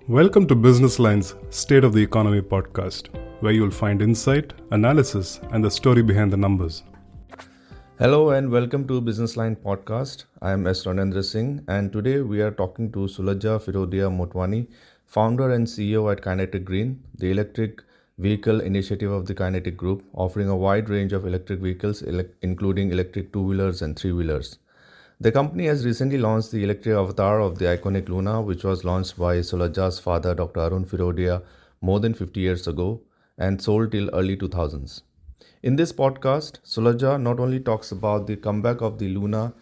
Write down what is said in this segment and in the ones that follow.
Welcome to Business Line's State of the Economy podcast, where you'll find insight, analysis, and the story behind the numbers. Hello and welcome to Businessline podcast. I am Ronendra Singh and today we are talking to Sulajja Firodia Motwani, founder and CEO at Kinetic Green, the electric vehicle initiative of the Kinetic Group, offering a wide range of electric vehicles, including electric two-wheelers and three-wheelers. The company has recently launched the electric avatar of the iconic Luna, which was launched by Sulajja's father, Dr. Arun Firodia, more than 50 years ago and sold till early 2000s. In this podcast, Sulajja not only talks about the comeback of the Luna,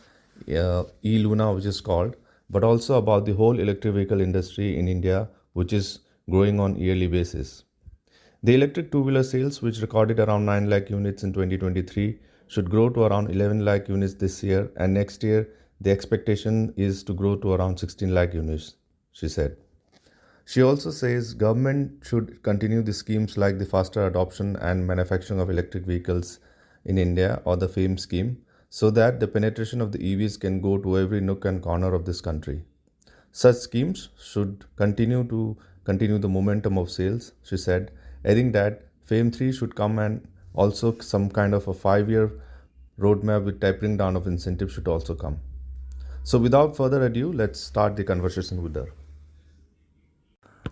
e-Luna which is called, but also about the whole electric vehicle industry in India, which is growing on yearly basis. The electric two-wheeler sales, which recorded around 9 lakh units in 2023, should grow to around 11 lakh units this year, and next year the expectation is to grow to around 16 lakh units, she said. She also says government should continue the schemes like the faster adoption and manufacturing of electric vehicles in India or the FAME scheme so that the penetration of the EVs can go to every nook and corner of this country. Such schemes should continue the momentum of sales, she said, adding that FAME 3 should come and also some kind of a 5-year roadmap with tapering down of incentives should also come. So without further ado, let's start the conversation with her.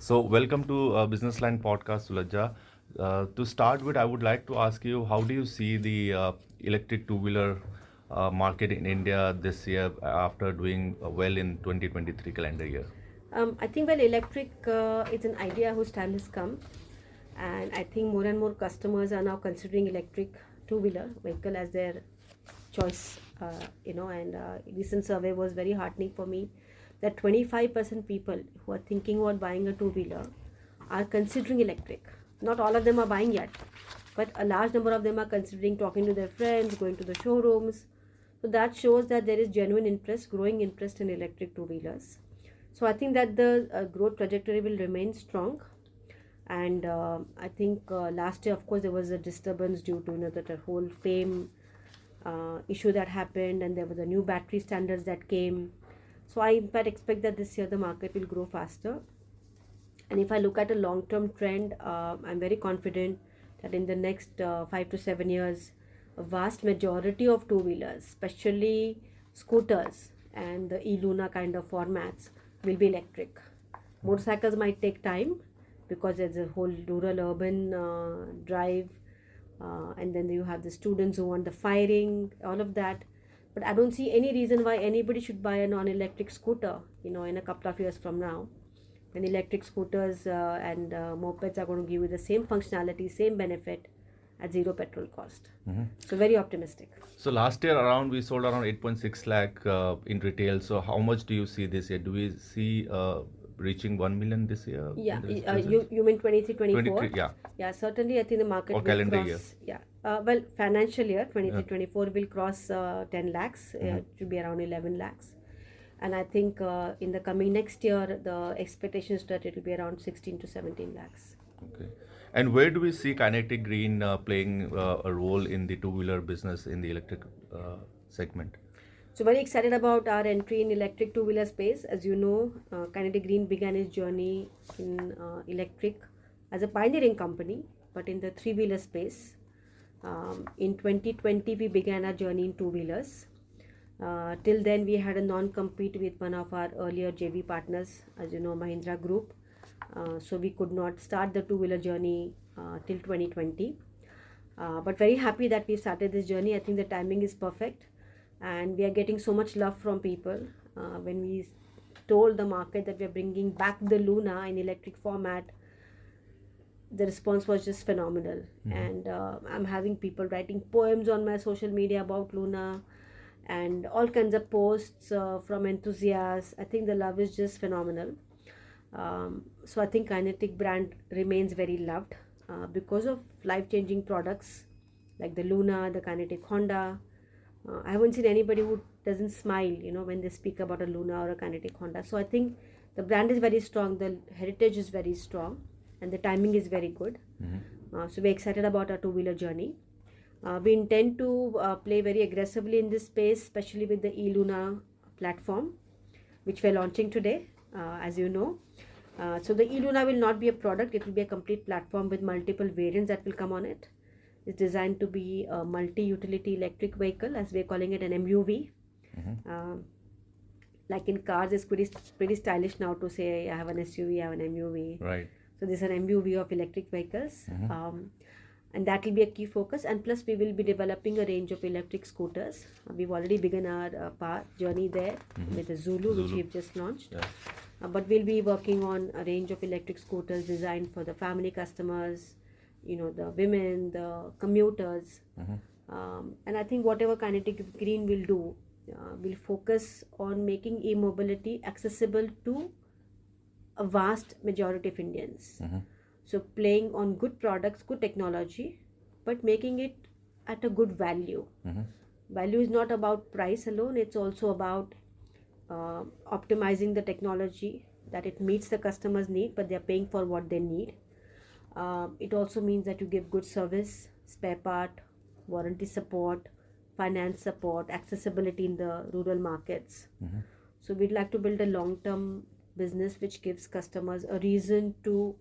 So welcome to Businessline podcast, Sulajja. To start with, I would like to ask you, how do you see the electric two-wheeler market in India this year after doing well in 2023 calendar year? I think electric is an idea whose time has come, and I think more and more customers are now considering electric two-wheeler vehicle as their choice. And recent survey was very heartening for me that 25% people who are thinking about buying a two-wheeler are considering electric. Not all of them are buying yet, but a large number of them are considering, talking to their friends, going to the showrooms. So that shows that there is genuine interest, growing interest in electric two-wheelers. So I think that the growth trajectory will remain strong. And I think last year, of course, there was a disturbance due to that whole FAME issue that happened, and there were the new battery standards that came. So I in fact expect that this year the market will grow faster. And if I look at a long-term trend, I'm very confident that in the next 5 to 7 years, a vast majority of two-wheelers, especially scooters and the e-Luna kind of formats, will be electric. Motorcycles might take time because there's a whole rural-urban drive, and then you have the students who want the firing, all of that. But I don't see any reason why anybody should buy a non-electric scooter, in a couple of years from now. And electric scooters and mopeds are going to give you the same functionality, same benefit at zero petrol cost. Mm-hmm. So very optimistic. So last year we sold around 8.6 lakh in retail. So how much do you see this year? Do we see reaching 1 million this year? Yeah, you mean 23-24? Yeah, certainly I think the market or will calendar cross, year. Financial year 23-24 will cross 10 lakhs. It should be around 11 lakhs. And I think in the coming next year, the expectation is that it will be around 16 to 17 lakhs. Okay. And where do we see Kinetic Green playing a role in the two-wheeler business in the electric segment? So very excited about our entry in electric two-wheeler space. As you know, Kinetic Green began its journey in electric as a pioneering company, but in the three-wheeler space. In 2020, we began our journey in two-wheelers. Till then, we had a non-compete with one of our earlier JV partners, as you know, Mahindra Group. So we could not start the two-wheeler journey till 2020. But very happy that we started this journey. I think the timing is perfect. And we are getting so much love from people. When we told the market that we are bringing back the Luna in electric format, the response was just phenomenal. Mm-hmm. And I'm having people writing poems on my social media about Luna and all kinds of posts from enthusiasts. I think the love is just phenomenal. So I think Kinetic brand remains very loved because of life-changing products like the Luna, the Kinetic Honda. I haven't seen anybody who doesn't smile, when they speak about a Luna or a Kinetic Honda. So I think the brand is very strong, the heritage is very strong, and the timing is very good. Mm-hmm. So we're excited about our two-wheeler journey. We intend to play very aggressively in this space, especially with the e-Luna platform, which we're launching today, as you know. So the eLuna will not be a product, it will be a complete platform with multiple variants that will come on it. It's designed to be a multi-utility electric vehicle, as we're calling it, an MUV. Like in cars, it's pretty stylish now to say I have an SUV, I have an MUV. Right. So this is an MUV of electric vehicles. And that will be a key focus. And plus we will be developing a range of electric scooters. We've already begun our journey there with the Zulu, which we've just launched. Yeah. But we'll be working on a range of electric scooters designed for the family customers, the women, the commuters. And I think whatever Kinetic Green will do, will focus on making e-mobility accessible to a vast majority of Indians. So playing on good products, good technology, but making it at a good value. Value is not about price alone, it's also about optimizing the technology, that it meets the customer's need, but they're paying for what they need. It also means that you give good service, spare part, warranty support, finance support, accessibility in the rural markets. So we'd like to build a long-term business which gives customers a reason to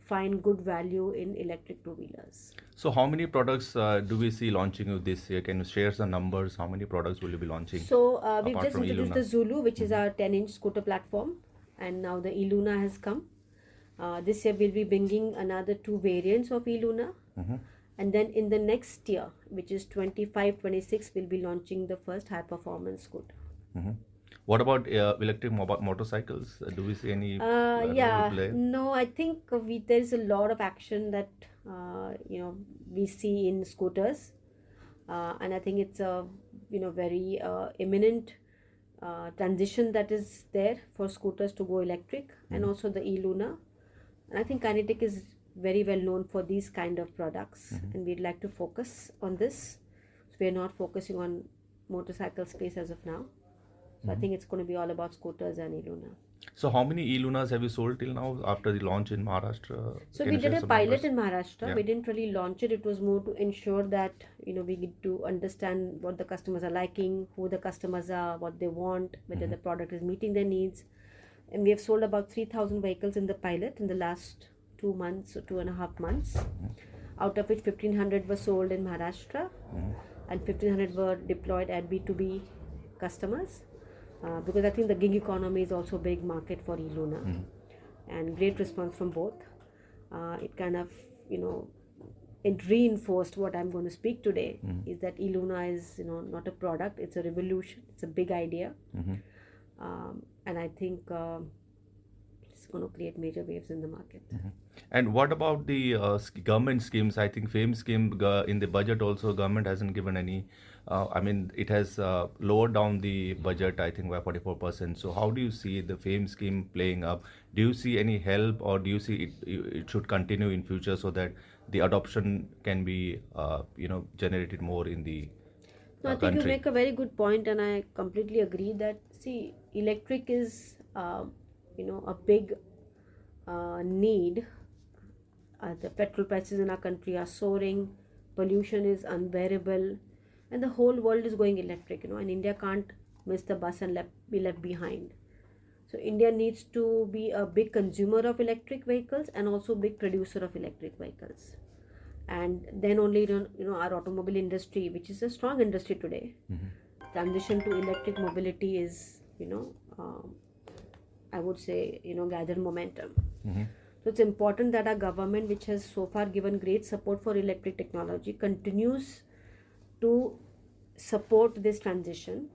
find good value in electric two-wheelers. So how many products do we see launching this year? Can you share some numbers? How many products will you be launching? So we've apart just from introduced eLuna? the Zulu, which is our 10-inch scooter platform, and now the eLuna has come. This year we'll be bringing another 2 variants of eLuna, and then in the next year, which is 25-26, we'll be launching the first high-performance scooter. What about electric motorcycles? Do we see any role play? No, I think there's a lot of action that we see in scooters, and I think it's a very imminent transition that is there for scooters to go electric, and also the eLuna. And I think Kinetic is very well known for these kind of products, and we'd like to focus on this. So we're not focusing on motorcycle space as of now. So I think it's going to be all about scooters and eLuna. So how many eLunas have you sold till now after the launch in Maharashtra? So Can we you share did a some pilot numbers? in Maharashtra. Yeah. We didn't really launch it. It was more to ensure that we get to understand what the customers are liking, who the customers are, what they want, whether the product is meeting their needs. And we have sold about 3,000 vehicles in the pilot in the last 2 months or 2.5 months. Out of which 1,500 were sold in Maharashtra, and 1,500 were deployed at B2B customers. Because I think the gig economy is also a big market for eLuna, and great response from both. It kind of, it reinforced what I'm going to speak today, is that eLuna is, not a product, it's a revolution, it's a big idea. And I think it's going to create major waves in the market. And what about the government schemes? I think FAME scheme in the budget also, government hasn't given any. It has lowered down the budget, I think, by 44%. So how do you see the FAME scheme playing up? Do you see any help, or do you see it should continue in future so that the adoption can be, generated more in the No, I think country? you make a very good point, and I completely agree that, see, electric is, a big need. The petrol prices in our country are soaring, pollution is unbearable, and the whole world is going electric, and India can't miss the bus and be left behind. So India needs to be a big consumer of electric vehicles and also big producer of electric vehicles. And then only, our automobile industry, which is a strong industry today, transition to electric mobility is, I would say, gather momentum. So it's important that our government, which has so far given great support for electric technology, continues to support this transition.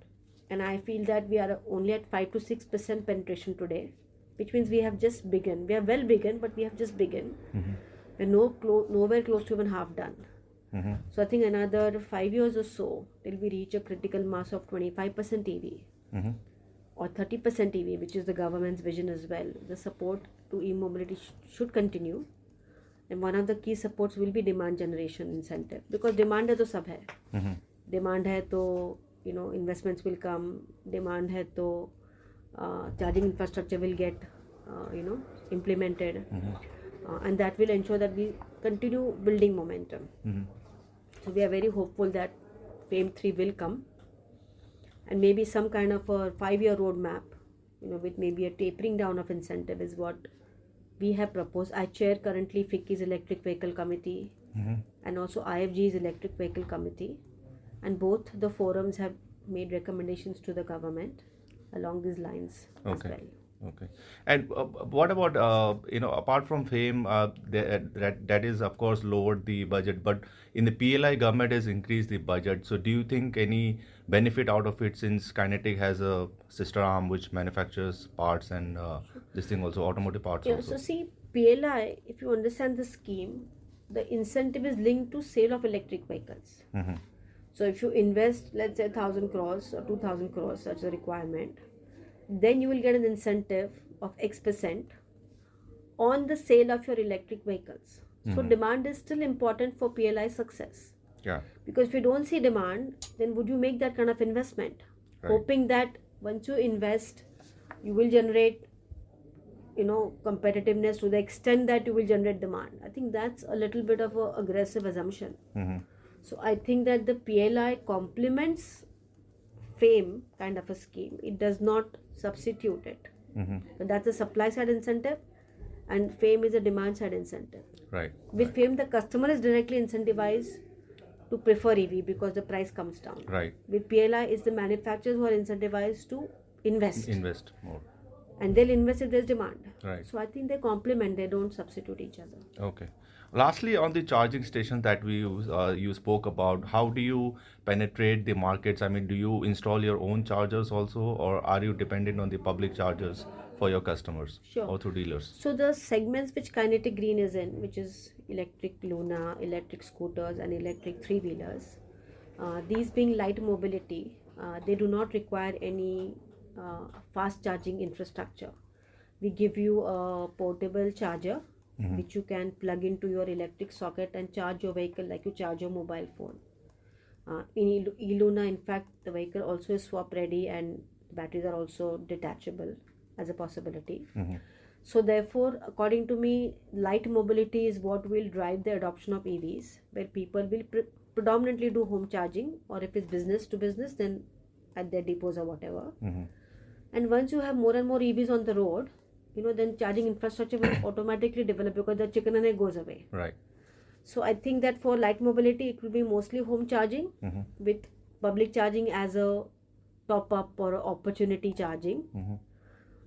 And I feel that we are only at 5 to 6% penetration today, which means we have just begun. We are well begun, but we have just begun. We're nowhere close to even half done. So I think another 5 years or so till we reach a critical mass of 25% EV or 30% EV, which is the government's vision as well. The support to e-mobility should continue, and one of the key supports will be demand generation incentive, because demand hai to sab hai. Demand hai to investments will come. Demand hai to charging infrastructure will get implemented, and that will ensure that we continue building momentum. So we are very hopeful that FAME 3 will come, and maybe some kind of a 5-year roadmap, with maybe a tapering down of incentive is what we have proposed. I chair currently FICCI's Electric Vehicle Committee and also IFG's Electric Vehicle Committee, and both the forums have made recommendations to the government along these lines as well. Okay. And what about, apart from FAME, that is, of course, lowered the budget, but in the PLI, government has increased the budget. So do you think any benefit out of it, since Kinetic has a sister arm which manufactures parts and this thing also, automotive parts Yeah, also? so see, PLI, if you understand the scheme, the incentive is linked to sale of electric vehicles. So if you invest, let's say 1,000 crores or 2,000 crores, such a requirement, then you will get an incentive of X% on the sale of your electric vehicles. So demand is still important for PLI success. Yeah. Because if you don't see demand, then would you make that kind of investment? Right. Hoping that once you invest, you will generate, competitiveness to the extent that you will generate demand. I think that's a little bit of an aggressive assumption. So I think that the PLI complements FAME kind of a scheme. It does not substitute it. But that's a supply side incentive, and FAME is a demand side incentive. Right. With FAME, the customer is directly incentivized to prefer EV because the price comes down. Right. With PLI, it's the manufacturers who are incentivized to invest. Invest more. And they'll invest if there's demand. Right. So I think they complement, they don't substitute each other. Okay. Lastly, on the charging station that you spoke about, how do you penetrate the markets? I mean, do you install your own chargers also, or are you dependent on the public chargers for your customers? Sure. Or through dealers? So the segments which Kinetic Green is in, which is electric Luna, electric scooters and electric three-wheelers, these being light mobility, they do not require any fast charging infrastructure. We give you a portable charger which you can plug into your electric socket and charge your vehicle like you charge your mobile phone. In eLuna, in fact, the vehicle also is swap ready and batteries are also detachable as a possibility. So therefore, according to me, light mobility is what will drive the adoption of EVs, where people will predominantly do home charging, or if it's business to business, then at their depots or whatever. And once you have more and more EVs on the road, then charging infrastructure will automatically develop because the chicken and egg goes away. Right. So I think that for light mobility, it will be mostly home charging with public charging as a top up or opportunity charging.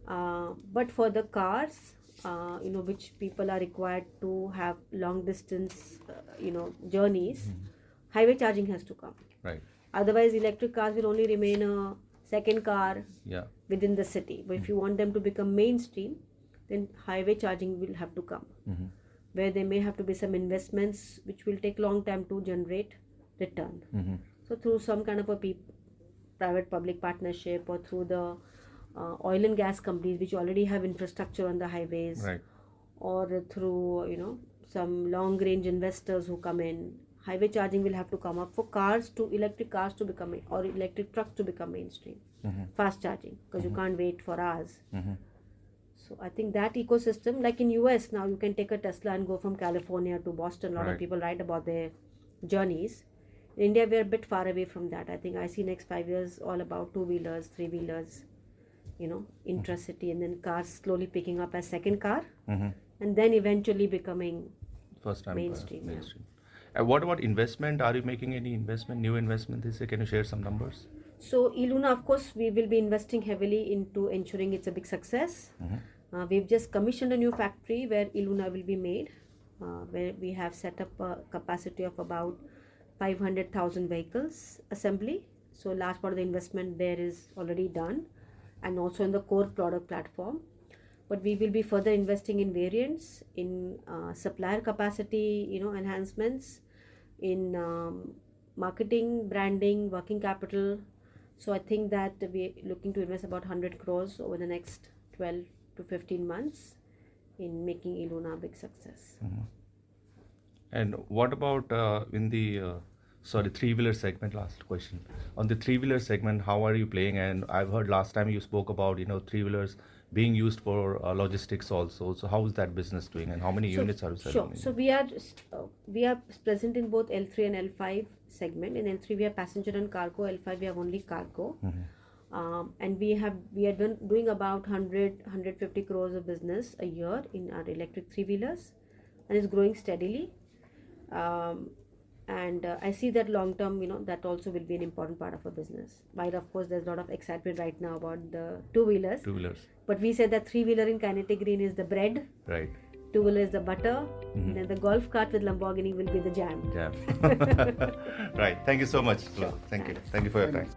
But for the cars, which people are required to have long distance, journeys, highway charging has to come. Right. Otherwise, electric cars will only remain a second car within the city. But if you want them to become mainstream, then highway charging will have to come, where there may have to be some investments which will take long time to generate return. So through some kind of a private public partnership, or through the oil and gas companies which already have infrastructure on the highways, Right. or through some long range investors who come in, highway charging will have to come up for electric cars to become, or electric trucks to become mainstream. Fast charging, because you can't wait for hours. So I think that ecosystem, like in US now, you can take a Tesla and go from California to Boston. A lot of people write about their journeys. In India, we are a bit far away from that. I think I see next 5 years all about two-wheelers, three-wheelers, intracity, and then cars slowly picking up as second car, and then eventually becoming First time mainstream. mainstream. And what about investment? Are you making any new investment this year? Can you share some numbers? So eLuna, of course, we will be investing heavily into ensuring it's a big success. We've just commissioned a new factory where eLuna will be made, where we have set up a capacity of about 500,000 vehicles assembly. So large part of the investment there is already done, and also in the core product platform. But we will be further investing in variants, in supplier capacity, enhancements, in marketing, branding, working capital. So I think that we're looking to invest about 100 crores over the next 12 to 15 months in making eLuna a big success. And what about in the three-wheeler segment? Last question. On the three-wheeler segment, how are you playing? And I've heard last time you spoke about three-wheelers being used for logistics also. So how is that business doing, and how many units are you selling? Sure. So we are present in both L3 and L5 segment. In L3 we have passenger and cargo. L5 we have only cargo. And we are doing about 150 crores of business a year in our electric three-wheelers, and it's growing steadily. And I see that long term, that also will be an important part of our business. While of course there's a lot of excitement right now about the two-wheelers. But we said that three-wheeler in Kinetic Green is the bread. Right. Two-wheeler is the butter. Then the golf cart with Lamborghini will be the jam. Right. Thank you so much. Sure. Thank you for your time.